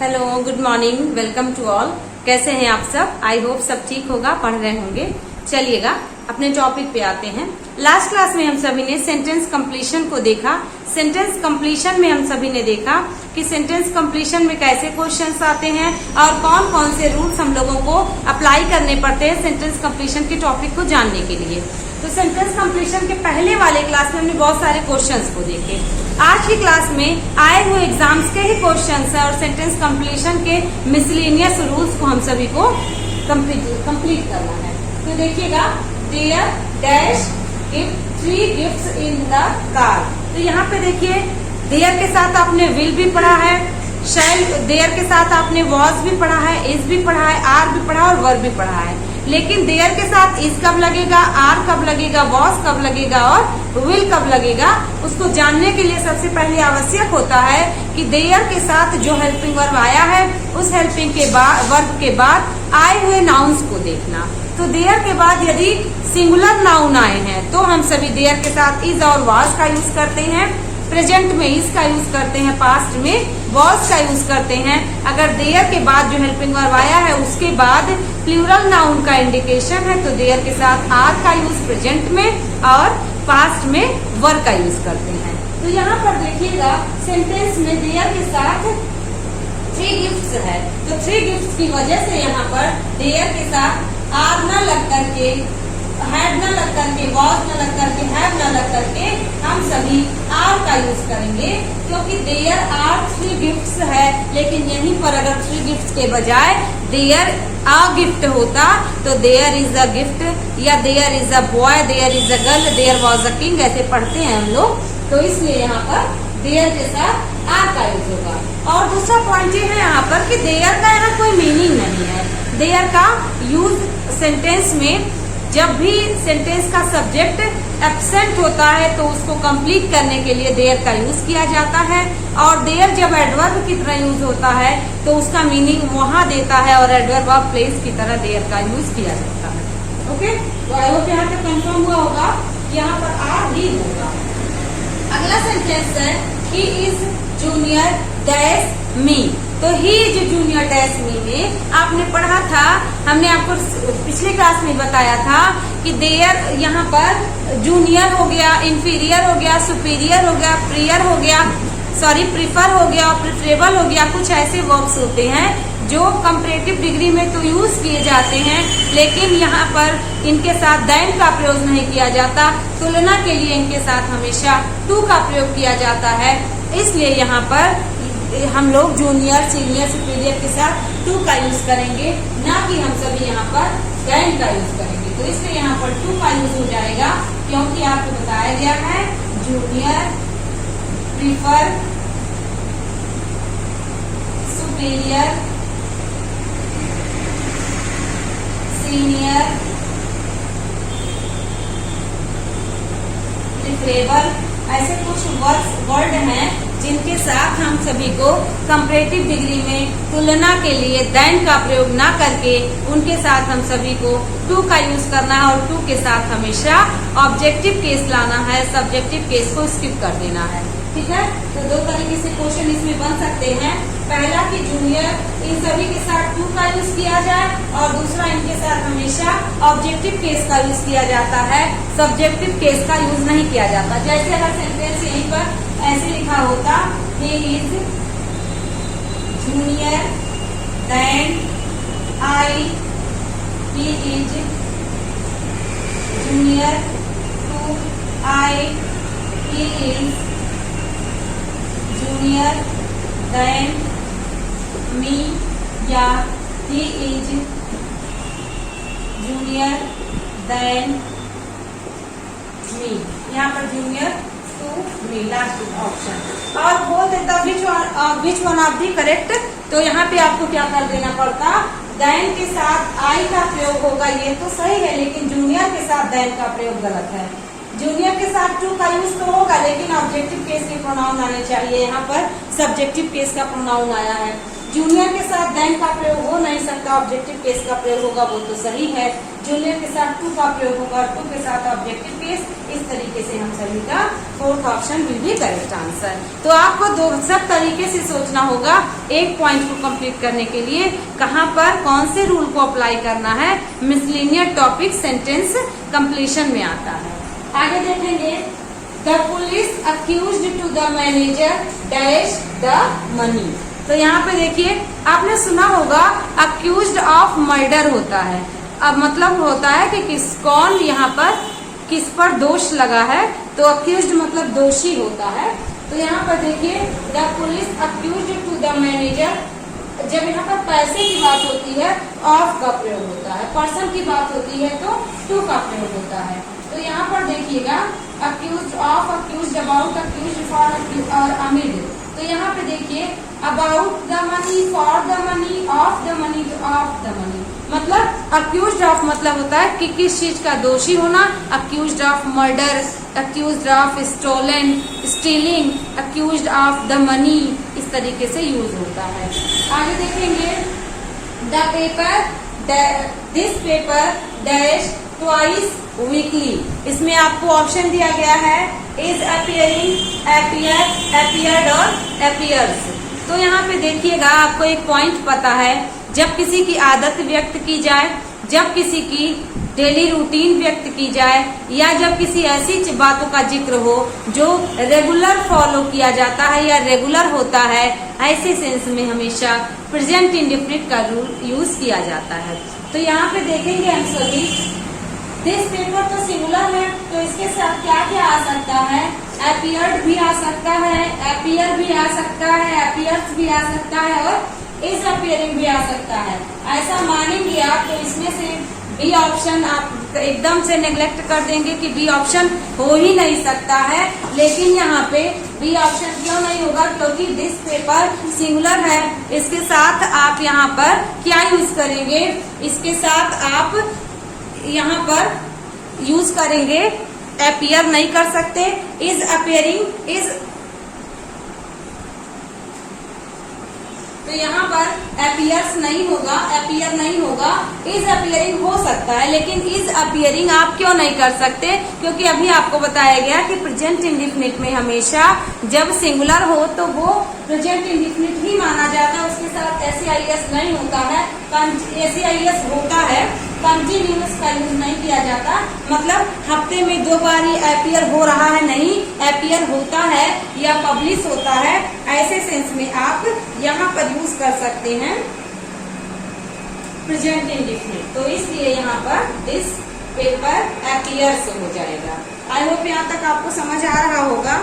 Hello, good morning, welcome to all. कैसे हैं आप सब? आई होप सब ठीक होगा, पढ़ रहे होंगे। चलिएगा अपने टॉपिक पे आते हैं। लास्ट क्लास में हम सभी ने सेंटेंस कंप्लीशन को देखा। सेंटेंस कंप्लीशन में हम सभी ने देखा कि सेंटेंस कंप्लीशन में कैसे क्वेश्चंस आते हैं और कौन कौन से रूल्स हम लोगों को अप्लाई करने पड़ते हैं सेंटेंस कंप्लीशन के टॉपिक को जानने के लिए। तो सेंटेंस कंप्लीशन के पहले वाले क्लास में हमने बहुत सारे क्वेश्चंस को देखे। आज की क्लास में आए हुए एग्जाम्स के ही क्वेश्चंस है और सेंटेंस कंप्लीशन के मिसलेनियस रूल्स को हम सभी को कंप्लीट करना है। तो देखिएगा, there dash gift 3 gifts in the car. तो यहाँ पे देखिए, देयर के साथ आपने विल भी पढ़ा है, शैल देयर के साथ आपने वॉज भी पढ़ा है, इज भी पढ़ा है, आर भी पढ़ा है और वर्ब भी पढ़ा है। लेकिन देयर के साथ इज कब लगेगा, आर कब लगेगा, वॉज कब लगेगा और विल कब लगेगा, उसको जानने के लिए सबसे पहले आवश्यक होता है कि देयर के साथ जो हेल्पिंग वर्ब आया है उस हेल्पिंग के बाद वर्ब के बाद आए हुए नाउन्स को देखना। तो देयर के बाद यदि सिंगुलर नाउन आए हैं तो हम सभी देयर के साथ इज और वॉज का यूज करते हैं। प्रेजेंट में इज का यूज करते हैं, पास्ट में वॉज का यूज करते हैं। अगर देयर के बाद जो हेल्पिंग वर्ब आया है उसके बाद प्लूरल नाउन का इंडिकेशन है तो देयर के साथ आर का यूज प्रेजेंट में और पास्ट में वर का यूज करते हैं। तो यहाँ पर देखिएगा, सेंटेंस में देयर के साथ 3 गिफ्ट्स है। तो 3 गिफ्ट्स की वजह से यहाँ पर देयर के साथ आर न लग करके, हैड न लग करके, वॉज न लग करके, हैव न लग करके हम सभी आर का यूज करेंगे, क्योंकि देयर आर 3 गिफ्ट्स है। लेकिन यहीं पर अगर 3 गिफ्ट्स के बजाय देयर अ गिफ्ट होता तो देयर इज अ गिफ्ट या there is a boy, there is a girl, there was a king, ऐसे पढ़ते हैं हम लोग। तो इसलिए यहाँ पर देयर के साथ आर का यूज होगा। और दूसरा पॉइंट ये है यहाँ पर कि देयर का यहाँ कोई मीनिंग नहीं है। देयर का यूज सेंटेंस में जब भी सेंटेंस का सब्जेक्ट एब्सेंट होता है तो उसको कंप्लीट करने के लिए देयर का यूज किया जाता है। और देयर जब एडवर्ब की तरह यूज होता है तो उसका मीनिंग वहां देता है और एडवर्ब ऑफ प्लेस की तरह देयर का यूज किया जाता है। ओके, तो आई होप यहाँ तक कंफर्म हुआ होगा। यहाँ पर आर ही होगा। अगला सेंटेंस है, he is junior dash me. तो he is junior dash me में आपने पढ़ा था, हमने आपको पिछले क्लास में बताया था कि देयर यहाँ पर जूनियर हो गया, इंफीरियर हो गया, सुपीरियर हो गया, प्रियर हो गया, प्रिफर हो गया और प्रिफरेबल हो गया। कुछ ऐसे वर्ब्स होते हैं जो कंपैरेटिव डिग्री में तो यूज किए जाते हैं, लेकिन यहाँ पर इनके साथ दैन का प्रयोग नहीं किया जाता। तुलना के लिए इनके साथ हमेशा टू का प्रयोग किया जाता है। इसलिए यहाँ पर हम लोग जूनियर, सीनियर, सुपीरियर के साथ टू का यूज करेंगे, ना कि हम सभी यहाँ पर दैन का यूज करेंगे। तो इसलिए यहाँ पर टू का यूज हो जाएगा, क्योंकि आपको बताया गया है junior, prefer, superior, senior, preferable, ऐसे कुछ वर्ड हैं जिनके साथ हम सभी को कंपैरेटिव डिग्री में तुलना के लिए दैन का प्रयोग ना करके उनके साथ हम सभी को टू का यूज करना है और टू के साथ हमेशा ऑब्जेक्टिव केस लाना है, सब्जेक्टिव केस को स्किप कर देना है। ठीक है, तो 2 तरीके से क्वेश्चन इसमें बन सकते हैं। पहला कि जूनियर इन सभी के साथ टू का यूज किया जाए और दूसरा इनके साथ हमेशा ऑब्जेक्टिव केस का यूज किया जाता है, सब्जेक्टिव केस का यूज नहीं किया जाता। जैसे अगर सेंटेंस यहीं पर ऐसे लिखा होता, he is junior than I, he is junior to I, he is junior than me या he is junior than me। यहाँ पर जूनियर लास्ट ऑप्शन और बोल देता which one of the correct. तो यहाँ पे आपको क्या कर देना पड़ता, दैन के साथ आई का प्रयोग होगा, ये तो सही है, लेकिन जूनियर के साथ दैन का प्रयोग गलत है। जूनियर के साथ टू का यूज तो होगा, लेकिन ऑब्जेक्टिव केस के प्रोनाउन आने चाहिए। यहाँ पर सब्जेक्टिव केस का प्रोनाउन आया है। जूनियर के साथ दैन का प्रयोग हो नहीं सकता, ऑब्जेक्टिव केस का प्रयोग होगा, वो तो सही है। जूनियर के साथ टू का प्रयोग होगा, टू के साथ ऑब्जेक्टिव केस। इस तरीके से हम सभी का fourth option will be correct answer. तो आपको दो सब तरीके से सोचना होगा एक पॉइंट को कंप्लीट करने के लिए, कहाँ पर कौन से रूल को अप्लाई करना है। मिसलेनियस टॉपिक सेंटेंस कंप्लीशन में आता है। आगे देखेंगे, the police accused to the manager dash the money. तो यहाँ पे देखिए, आपने सुना होगा अक्यूज्ड ऑफ मर्डर होता है। अब मतलब होता है कि कौन यहाँ पर किस पर दोष लगा है, तो अक्यूज्ड मतलब दोषी होता है। तो यहाँ पर देखिए, the police accused to the manager, जब यहाँ पर पैसे की बात होती है ऑफ का प्रयोग होता है, पर्सन की बात होती है तो टू का प्रयोग होता है। तो यहाँ पर देखिएगा, accused of, accused about, accused for और अमिड। तो यहाँ पे देखिए, about the money, for the money, of the money, of the money. मतलब अक्यूज्ड ऑफ मतलब होता है कि किस चीज का दोषी होना। Accused of murder, accused of stolen, stealing, accused of the money, इस तरीके से यूज होता है। आगे देखेंगे, the paper, this paper dash twice weekly. इसमें आपको ऑप्शन दिया गया है इज अपियरिंग, अपियर, अपियर्ड और अपियर्स। तो यहाँ पे देखिएगा, आपको एक पॉइंट पता है, जब किसी की आदत व्यक्त की जाए, जब किसी की डेली रूटीन व्यक्त की जाए, या जब किसी ऐसी बातों का जिक्र हो जो रेगुलर फॉलो किया जाता है या रेगुलर होता है, ऐसे सेंस में हमेशा प्रेजेंट इंडेफिनिट का रूल यूज किया जाता है। तो यहाँ पे देखेंगे हम सभी, दिस पेपर तो सिंगुलर है, तो इसके साथ क्या क्या आ सकता है। अपीयर्ड भी आ सकता है, अपीयर भी आ सकता है, अपीयर्स भी आ सकता है और इज अपीयरिंग भी आ सकता है। ऐसा मानेंगे आप तो इसमें से बी ऑप्शन आप एकदम से नेग्लेक्ट कर देंगे कि बी ऑप्शन हो ही नहीं सकता है। लेकिन यहाँ पे बी ऑप्शन क्यों नहीं होगा, क्योंकि दिस पेपर सिंगुलर है। इसके साथ आप यहाँ पर क्या यूज करेंगे, इसके साथ आप यहाँ पर यूज करेंगे, अपीयर नहीं कर सकते। इज अपीयरिंग, इज, तो यहाँ पर अपीयर्स नहीं होगा, अपीयर नहीं होगा, इज अपीयरिंग हो सकता है, लेकिन इज अपीयरिंग आप क्यों नहीं कर सकते, क्योंकि अभी आपको बताया गया कि प्रेजेंट इंडेफिनिट में हमेशा जब सिंगुलर हो तो वो प्रेजेंट इंडेफिनिट ही माना जाता है, उसके साथ एसईआईएस नहीं होता है। एसईआईएस होता है, कंटिन्यूअस का यूज नहीं किया जाता, मतलब हफ्ते में 2 बार ही अपीयर हो रहा है, नहीं, अपीयर होता है या पब्लिश होता है, ऐसे सेंस में आप यहाँ पर यूज कर सकते हैं प्रेजेंट इंडेफिनिट। तो इसलिए यहाँ पर दिस पेपर अपीयर्स हो जाएगा। आई होप यहाँ तक आपको समझ आ रहा होगा।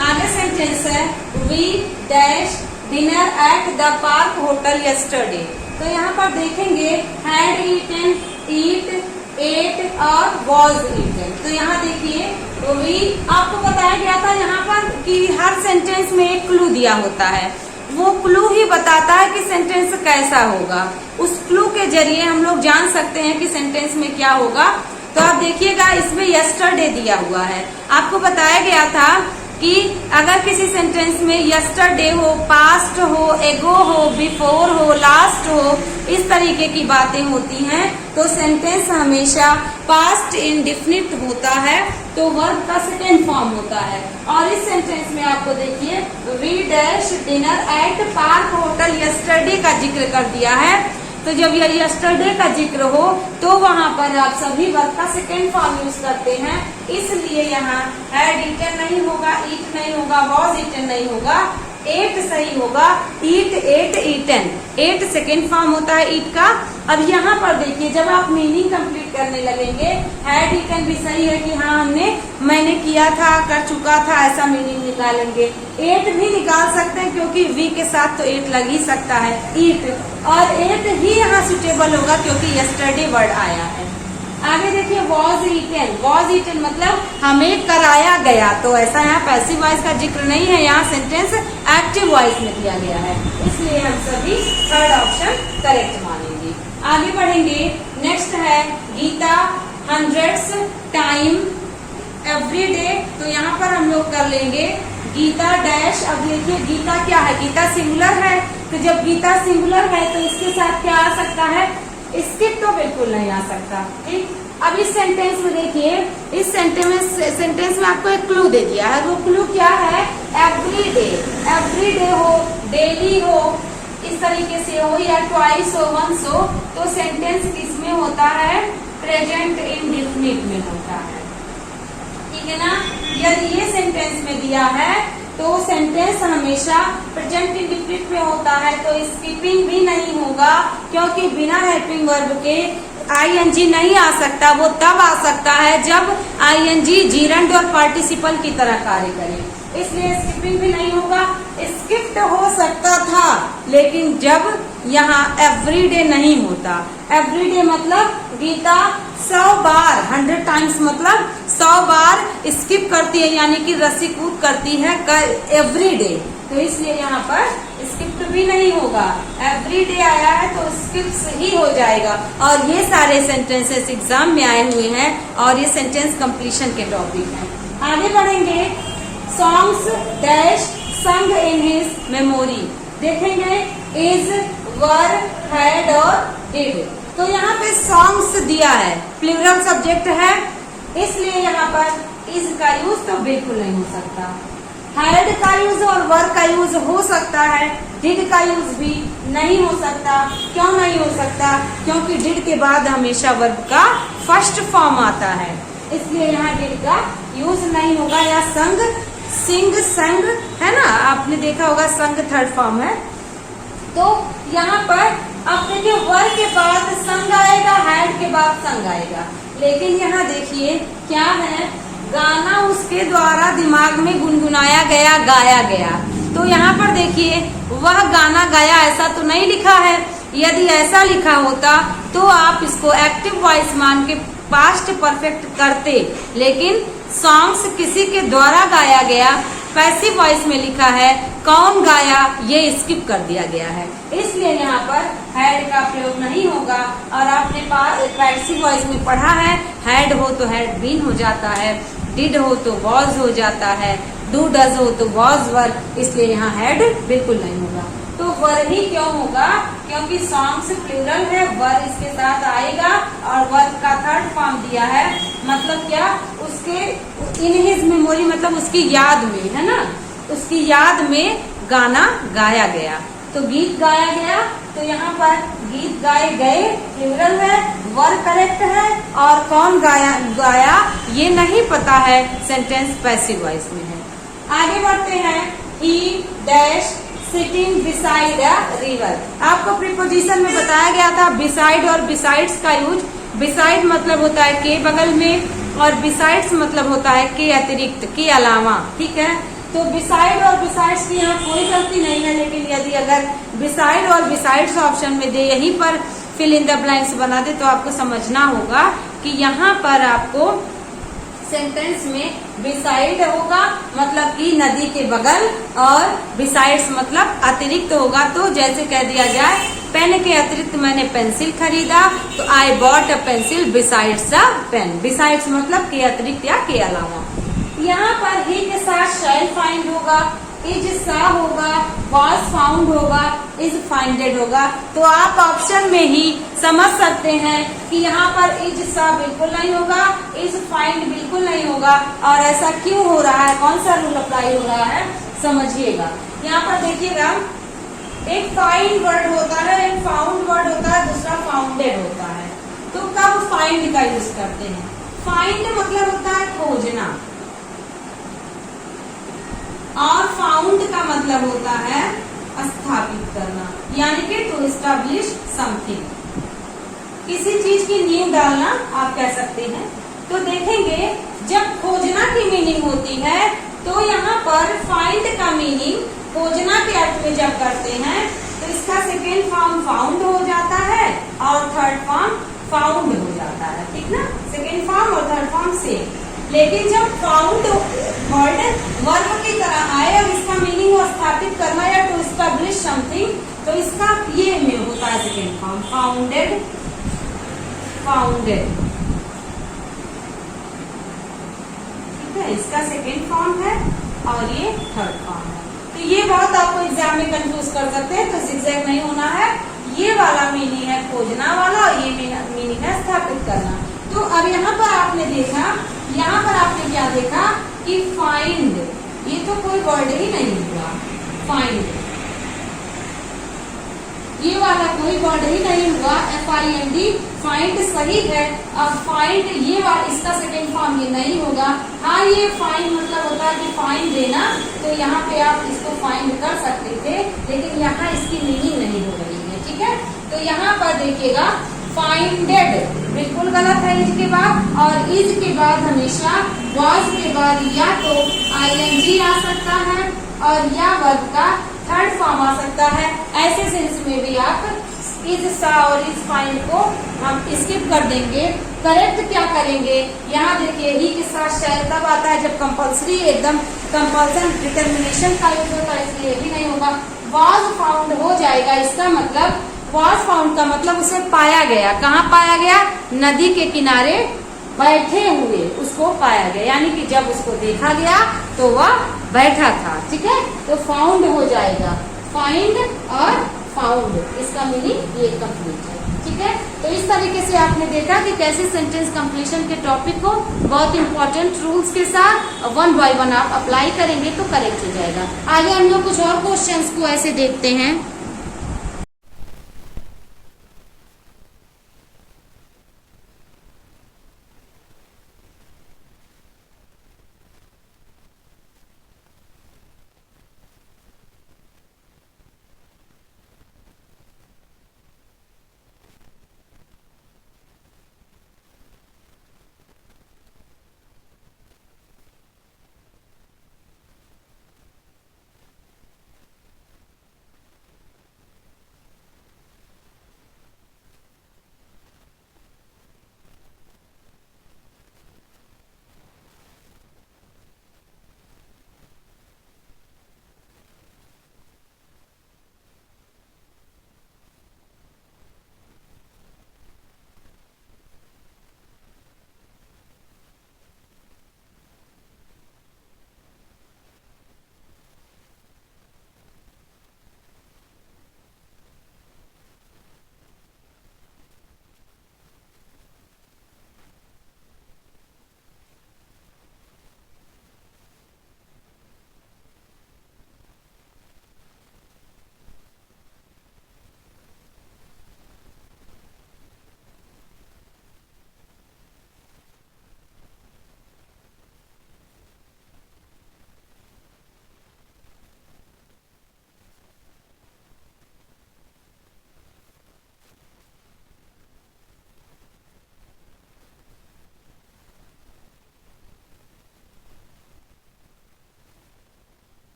आगे सेंटेंस है, we dash dinner at the park hotel yesterday. तो यहाँ पर देखेंगे, हैड ईटन, ईट, एट और वॉज ईटन। तो यहाँ देखिए, वी आपको बताया गया था यहाँ पर कि हर सेंटेंस में एक क्लू दिया होता है, वो क्लू ही बताता है कि सेंटेंस कैसा होगा। उस क्लू के जरिए हम लोग जान सकते हैं कि सेंटेंस में क्या होगा। तो आप देखिएगा, इसमें यस्टरडे दिया हुआ है। आपको बताया गया था कि अगर किसी सेंटेंस में यस्टरडे हो, पास्ट हो, एगो हो, बिफोर हो, लास्ट हो, इस तरीके की बातें होती हैं तो सेंटेंस हमेशा पास्ट इंडेफिनिट होता है, तो वर्ब का सेकेंड फॉर्म होता है। और इस सेंटेंस में आपको देखिए, we dash dinner at park hotel yesterday का जिक्र कर दिया है। तो जब यह यस्टरडे का जिक्र हो तो वहाँ पर आप सभी वर्ब का सेकेंड फॉर्म यूज करते हैं, इसलिए यहाँ हैड ईटन नहीं होगा, ईट नहीं होगा, वॉज ईटन नहीं होगा, एट सही होगा, eat, ate, eaten. Ate second form होता है ईट का। अब यहाँ पर देखिए, जब आप मीनिंग कंप्लीट करने लगेंगे, हैड ईटन भी सही है कि हाँ मैंने किया था, कर चुका था, ऐसा मीनिंग निकालेंगे। एट भी निकाल सकते हैं क्योंकि वी के साथ तो एट लग ही सकता है, ईट, और एट ही यहाँ सुटेबल होगा क्योंकि यस्टरडे वर्ड आया है। आगे देखिए, वॉज ईटन। वॉज ईटन मतलब हमें कराया गया, तो ऐसा यहाँ पैसिव वॉइस का जिक्र नहीं है, यहाँ सेंटेंस एक्टिव वॉइस में दिया गया है, इसलिए हम सभी थर्ड ऑप्शन करेक्ट मानेंगे। आगे बढ़ेंगे, नेक्स्ट है Geeta hundreds time every day. तो यहाँ पर हम लोग कर लेंगे गीता डैश, अब देखिए गीता क्या है, गीता सिंगुलर है, तो जब गीता सिंगुलर है तो इसके साथ क्या आ सकता है, स्किप तो बिल्कुल नहीं आ सकता। ठीक, अब इस सेंटेंस में देखिए, इस सेंटेंस में आपको एक क्लू दे दिया है। वो क्लू क्या है, एवरी डे हो, डेली हो, इस तरीके से हो, या ट्वाइस हो, वंस हो, तो सेंटेंस किसमें होता है, प्रेजेंट इंडेफिनिट में होता है। ठीक है ना, यदि ये सेंटेंस में दिया है तो सेंटेंस हमेशा प्रेजेंट इंडेफिनिट में होता है, तो स्किपिंग भी नहीं होगा, क्योंकि बिना हेल्पिंग वर्ब के आईएनजी नहीं आ सकता। वो तब आ सकता है जब आईएनजी जीरंड और पार्टिसिपल की तरह कार्य करे, इसलिए स्किपिंग भी नहीं होगा। स्किप्ड हो सकता था, लेकिन जब यहाँ एवरीडे नहीं होता। एवरीडे मतलब गीता 100 बार, 100 टाइम्स मतलब 100 बार स्किप करती है, यानी कि रस्सी कूद करती है एवरीडे, तो इसलिए यहाँ पर स्किप्ड भी नहीं होगा। एवरीडे आया है तो स्किप्स ही हो जाएगा। और ये सारे सेंटेंसेस एग्जाम में आए हुए हैं और ये सेंटेंस कंप्लीशन के टॉपिक हैं। आगे बढ़ेंगे, सॉन्ग्स डैश संग इन हिज मेमोरी, देखेंगे इज, वर, हैड और डिड। तो यहाँ पे सॉन्ग्स दिया है, प्लूरल सब्जेक्ट है, इसलिए यहाँ पर इज का यूज तो बिल्कुल नहीं हो सकता। हैड का यूज और वर का यूज हो सकता है, डिड का यूज भी नहीं हो सकता। क्यों नहीं हो सकता, क्योंकि डिड के बाद हमेशा वर्ब का फर्स्ट फॉर्म आता है, इसलिए यहाँ डिड का यूज नहीं होगा। या संग, सिंग, संग है ना, आपने देखा होगा संग थर्ड फॉर्म है। तो यहाँ पर अब देखिए वर के बाद संग आएगा, हैड के बाद संग आएगा, लेकिन यहाँ देखिए क्या है, गाना उसके द्वारा दिमाग में गुनगुनाया गया, गाया गया। तो यहाँ पर देखिए वह गाना गाया ऐसा तो नहीं लिखा है। यदि ऐसा लिखा होता तो आप इसको एक्टिव वॉइस मान के पास्ट परफेक्ट करते, लेकिन सॉन्ग्स किसी के द्वारा गाया गया, पैसिव वॉइस में लिखा है, कौन गाया ये स्किप कर दिया गया है, इसलिए यहाँ पर हैड का प्रयोग नहीं होगा। और आपने पैसिव वॉइस में पढ़ा है, हैड हो तो हैड बीन हो जाता है, डिड हो तो वॉज हो जाता है, डू डज हो तो वॉज वर, इसलिए यहाँ हैड बिल्कुल नहीं होगा। तो वर ही क्यों होगा, क्योंकि सॉन्ग्स प्लूरल है, वर इसके साथ आएगा और वर का थर्ड फॉर्म दिया है, मतलब क्या, उसके इन हिज मेमोरी मतलब उसकी याद में, है ना, उसकी याद में गाना गाया गया, तो गीत गाया गया। तो यहाँ पर गीत गाए गए प्लूरल है, वर करेक्ट है, और कौन गाया ये नहीं पता है, सेंटेंस पैसिव वॉइस में है। आगे बढ़ते हैं, ही dash sitting beside a river. आपको प्रीपोजिशन में बताया गया था बिसाइड और बिसाइड्स का यूज। बिसाइड मतलब होता है के बगल में, और बिसाइड्स मतलब होता है के अतिरिक्त, के अलावा। ठीक है, तो बिसाइड और बिसाइड्स की यहाँ कोई गलती नहीं है, लेकिन यदि अगर बिसाइड और बिसाइड्स ऑप्शन में दे, यहीं पर फिल इन द ब्लैंक्स बना दे, तो आपको समझना होगा कि यहाँ पर आपको सेंटेंस में बिसाइड होगा मतलब कि नदी के बगल, और बिसाइड्स मतलब अतिरिक्त होगा। तो जैसे कह दिया जाए पेन के अतिरिक्त मैंने पेंसिल खरीदा, तो I bought a pencil besides a pen. Besides मतलब के अतिरिक्त या के अलावा। यहाँ पर ही के साथ शैल फाइंड होगा, इज सा होगा, वॉज फाउंड होगा, इज फाइंडेड होगा। तो आप ऑप्शन में ही समझ सकते हैं कि यहाँ पर इज सा बिल्कुल नहीं होगा, इज फाइंड बिल्कुल नहीं होगा। और ऐसा क्यों हो रहा है, कौन सा रूल अप्लाई हो रहा है, समझिएगा। यहाँ पर देखिएगा, एक फाइंड वर्ड होता है, एक फाउंड वर्ड होता है, दूसरा फाउंडेड होता है। तो कब फाइंड का यूज करते हैं, फाइंड मतलब होता है खोजना, और फाउंड का मतलब होता है स्थापित करना, यानी कि टू एस्टैब्लिश समथिंग, किसी चीज की नींव डालना आप कह सकते हैं। तो देखेंगे जब खोजना की मीनिंग होती है, तो यहाँ पर फाइंड का मीनिंग खोजना के अर्थ में जब करते हैं, तो इसका सेकेंड फॉर्म फाउंड हो जाता है और थर्ड फॉर्म फाउंड हो जाता है। ठीक ना, सेकेंड फॉर्म और थर्ड फॉर्म सेम। लेकिन जब फाउंड वर्ड वर्ब की तरह आए और इसका मीनिंग हो स्थापित करना या टू एस्टैब्लिश समथिंग, तो इसका ये में होता है सेकेंड फॉर्म फाउंडेड, फाउंडेड। ठीक है, इसका सेकेंड फॉर्म है। और ये थर्ड फॉर्म है। तो ये बहुत आपको एग्जाम में कंफ्यूज कर सकते हैं, तो zigzag नहीं होना है। ये वाला मीनिंग है खोजना वाला और ये मीनिंग है स्थापित करना। तो अब यहाँ पर आपने देखा, यहाँ पर आपने क्या देखा कि फाइंड, ये तो कोई वर्ड ही नहीं हुआ। फाइंड, ये वाला कोई वर्ड ही नहीं हुआ। FIND, फाइंड सही है। अब फाइंड ये वाला, इसका सेकेंड फॉर्म ये नहीं होगा। हाँ, ये फाइंड मतलब होता है कि फाइंड देना, तो यहाँ पे आप इसको फाइंड कर सकते थे, लेकिन यहाँ इसकी मीनिंग नहीं हो रही है। ठीक है, तो यहाँ पर देखिएगा फाइंडेड बिल्कुल गलत है इज के बाद, और इज के बाद हमेशा वाज के बाद या तो ING आ सकता है और या वर्ब का थर्ड फॉर्म आ सकता है। ऐसे सेंस में भी आप इज सा और इज फाइंड को हम स्किप कर देंगे। करेक्ट क्या करेंगे, यहाँ देखिए ही के साथ शायद तब आता है जब कंपल्सरी, एकदम कंपल्सन डिटर्मिनेशन का यूज होता है, इसलिए भी नहीं होगा। वाज फाउंड हो जाएगा। इसका मतलब वाज फाउंड का मतलब उसे पाया गया। कहाँ पाया गया? नदी के किनारे बैठे हुए उसको पाया गया, यानी कि जब उसको देखा गया तो वह बैठा था। ठीक है, तो फाउंड हो जाएगा। फाइंड और फाउंड, इसका मीनिंग ये कंप्लीट है। ठीक है, तो इस तरीके से आपने देखा कि कैसे सेंटेंस कंप्लीशन के टॉपिक को बहुत इंपॉर्टेंट रूल्स के साथ 1 बाय 1 आप अप्लाई करेंगे तो करेक्ट हो जाएगा। आगे हम लोग कुछ और क्वेश्चंस को ऐसे देखते हैं।